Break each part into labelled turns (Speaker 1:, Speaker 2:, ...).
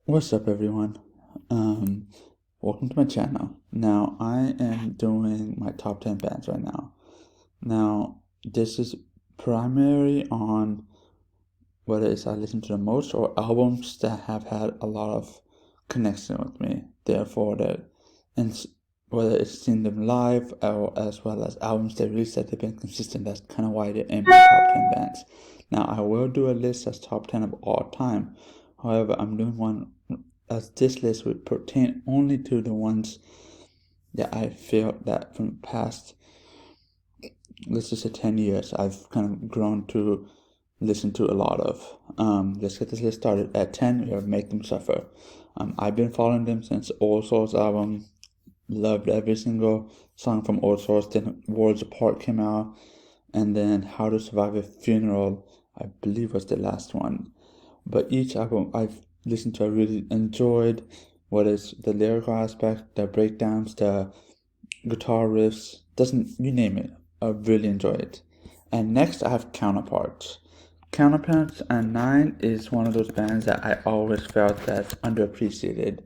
Speaker 1: What's up, everyone? Um, Welcome to my channel. Now, I am doing my top 10 bands right now. Now, this is primary on whether it's I listen to the most or albums that have had a lot of connection with me. Therefore, and whether it's seen them live or as well as albums they released that they've been consistent. That's kind of why they're in my top 10 bands. Now, I will do a list that's top 10 of all time. However, I'm doing one as this list would pertain only to the ones that I feel that from the past, let's just say 10 years, I've kind of grown to listen to a lot of. Let's get this list started. At 10, we have Make Them Suffer. I've been following them since Old Souls album. Loved every single song from Old Souls. Then Worlds Apart came out. And then How to Survive a Funeral, I believe was the last one. But each album I've listened to, I really enjoyed. What is the lyrical aspect, the breakdowns, the guitar riffs, doesn't you name it. I really enjoy it. And next I have Counterparts. Counterparts and Nine is one of those bands that I always felt that's underappreciated,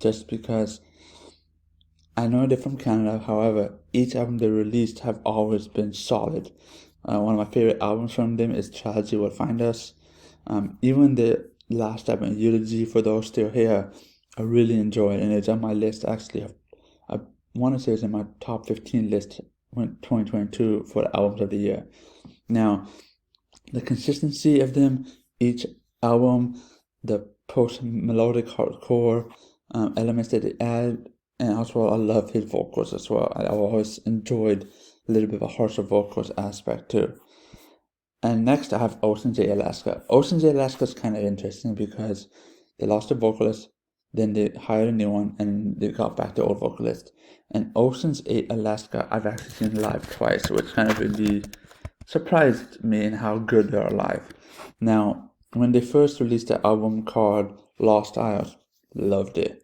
Speaker 1: just because I know they're from Canada. However, each album they released have always been solid. One of my favorite albums from them is Tragedy Will Find Us. Even the last album, Eulogy for Those Still Here, I really enjoy it, and it's on my list actually. I want to say it's in my top 15 list 2022 for the albums of the year. Now, the consistency of them, each album, the post-melodic hardcore elements that they add, and also I love his vocals as well. I always enjoyed a little bit of a harsher vocals aspect too. And next I have Ocean J Alaska. Ocean J Alaska is kind of interesting because they lost a vocalist, then they hired a new one, and they got back the old vocalist. And Ocean's 8 Alaska, I've actually seen live twice, which kind of really surprised me in how good they are live. Now, when they first released the album called Lost Isles, loved it.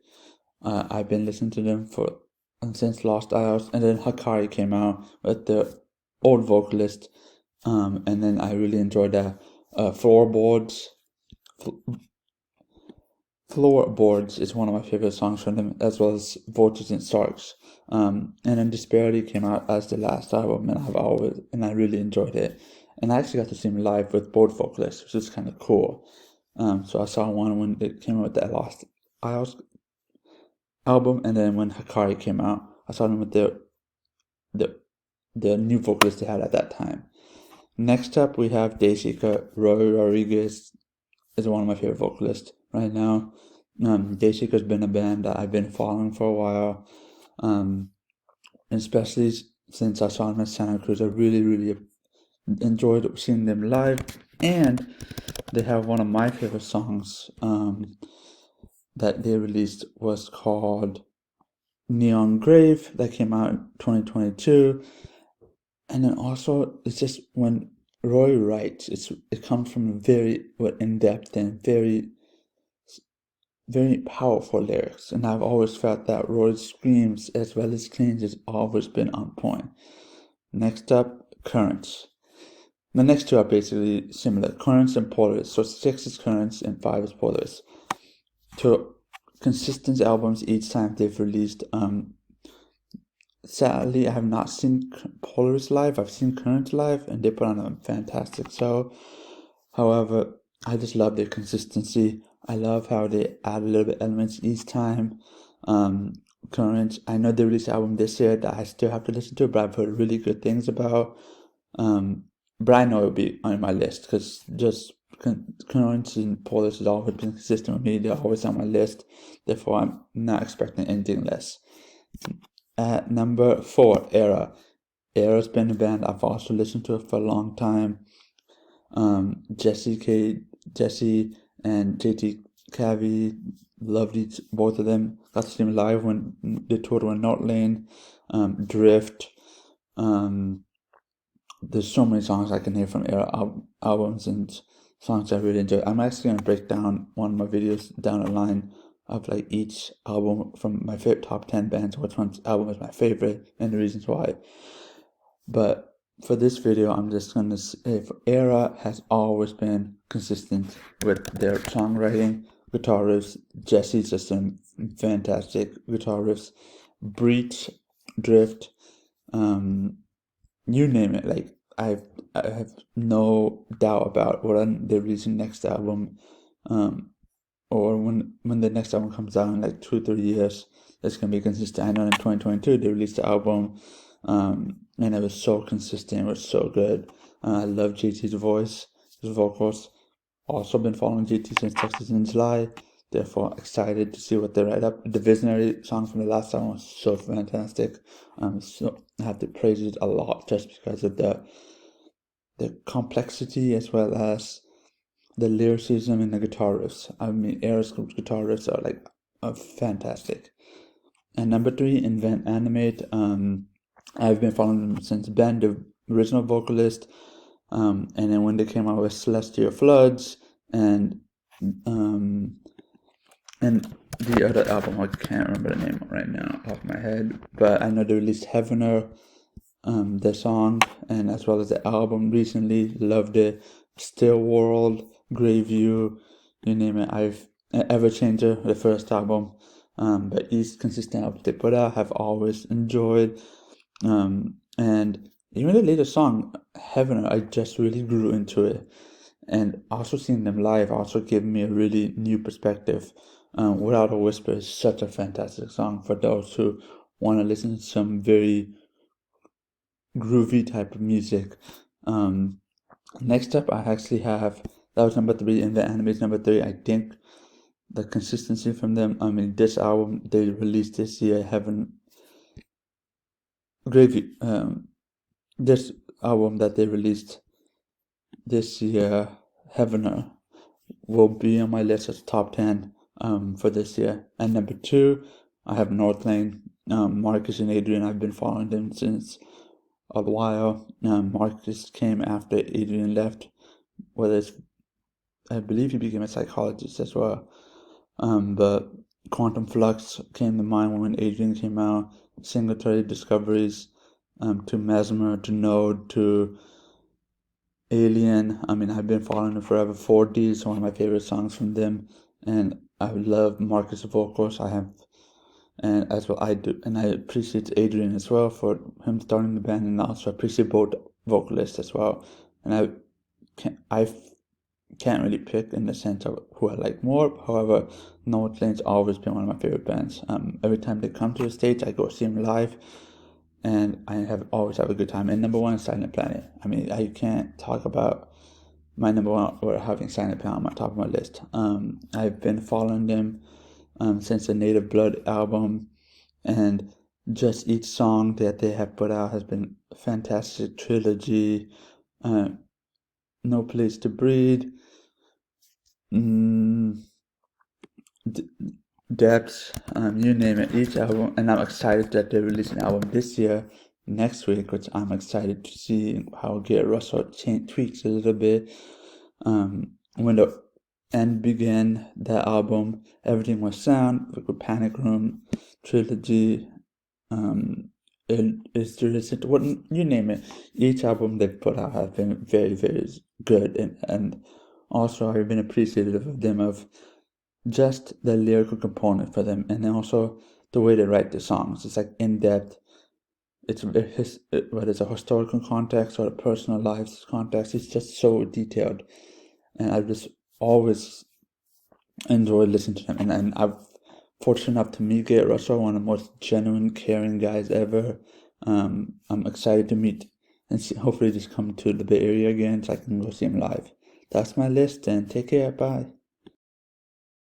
Speaker 1: I've been listening to them for since Lost Isles, and then Hakari came out with the old vocalist, and then I really enjoyed that. Floorboards, Floorboards is one of my favorite songs from them, as well as Vultures and Sharks. And then Disparity came out as the last album, and I really enjoyed it. And I actually got to see them live with both vocalists, which is kind of cool. So I saw one when it came out with that Lost Isles album, and then when Hakari came out, I saw them with the the new vocalist they had at that time. Next up, we have Dayseeker. Roy Rodriguez is one of my favorite vocalists right now. Dayseeker's been a band that I've been following for a while, especially since I saw them at Santa Cruz. I really enjoyed seeing them live, and they have one of my favorite songs that they released was called Neon Grave, that came out in 2022. And then also, it's just when Roy writes, it comes from very in depth and very powerful lyrics. And I've always felt that Roy's screams as well as cleans has always been on point. Next up, Currents. The next two are basically similar, Currents and Polaris. So 6 is Currents and 5 is Polaris. Two consistent albums each time they've released. Sadly, I have not seen Polaris live. I've seen Currents live, and they put on a fantastic show. However, I just love their consistency. I love how they add a little bit elements each time. Currents, I know they released an album this year that I still have to listen to, but I've heard really good things about. But I know it'll be on my list because just Currents and Polaris has always been consistent with me. They're always on my list. Therefore, I'm not expecting anything less. At number 4, Erra. Erra's been a band I've also listened to for a long time. Jesse and JT Cavi, loved both of them. Got to see them live when they toured with Northlane, Drift. There's so many songs I can hear from Erra albums and songs I really enjoy. I'm actually gonna break down one of my videos down the line of like each album from my favorite top 10 bands, which one's album is my favorite and the reasons why. But for this video, I'm just gonna say Erra has always been consistent with their songwriting, guitar riffs. Jesse's just some fantastic guitar riffs. Breach, Drift, you name it. Like I have no doubt about when they release the next album, or when the next album comes out in like 2 3 years, it's gonna be consistent. I know in 2022 they released the album, and it was so consistent. It was so good. I love JT's voice, his vocals. Also been following JT since Texas in July. Therefore, excited to see what they write up. The Visionary song from the last album was so fantastic. So I have to praise it a lot just because of the complexity as well as the lyricism in the guitar riffs. I mean, Erra's guitar riffs are like fantastic. And number 3, Invent Animate. I've been following them since Ben, the original vocalist. And then when they came out with Celestial Floods and the other album, I can't remember the name right now off my head, but I know they released Heavener, the song, and as well as the album recently. Loved it. Still World, Greyview, you name it. Everchanger, the first album, but each consistent album they put out, have always enjoyed. And even the latest song, Heavener, I just really grew into it. And also seeing them live also gave me a really new perspective. Without a Whisper is such a fantastic song for those who want to listen to some very groovy type of music. Next up, I actually have, that was number 3, and the Animate's number 3. I think the consistency from them, I mean, this album they released this year, this album that they released this year, Heavener, will be on my list as top 10 for this year. And number 2, I have Northlane. Marcus and Adrian, I've been following them since a while. Marcus came after Adrian left, I believe he became a psychologist as well. But Quantum Flux came to mind when Adrian came out. Singletary Discoveries, to Mesmer, to Node, to Alien. I mean, I've been following them forever. 4D is one of my favorite songs from them, and I love Marcus' vocals. And as well I do, and I appreciate Adrian as well for him starting the band, and also appreciate both vocalists as well. And I can't really pick in the sense of who I like more. However, Northlane's always been one of my favorite bands. Every time they come to the States, I go see them live, and I always have a good time. And number 1 is Silent Planet. I mean, I can't talk about my number 1 or having Silent Planet on my top of my list. I've been following them since the Native Blood album, and just each song that they have put out has been fantastic. Trilogy, No Place to Breathe, Depths, you name it, each album. And I'm excited that they release an album this year, next week, which I'm excited to see how Garrett Russell tweaks a little bit. When the end began, that album, everything was sound, like Panic Room, Trilogy, is to listen to, what you name it. Each album they've put out has been very, very good, and also I've been appreciative of them, of just the lyrical component for them, and then also the way they write the songs. It's like in depth. Whether it's a historical context or a personal life context, it's just so detailed, and I've just always enjoyed listening to them. And I'm fortunate enough to meet Garrett Russell, one of the most genuine, caring guys ever. I'm excited to meet and hopefully just come to the Bay Area again so I can go see him live. That's my list, and take care. Bye.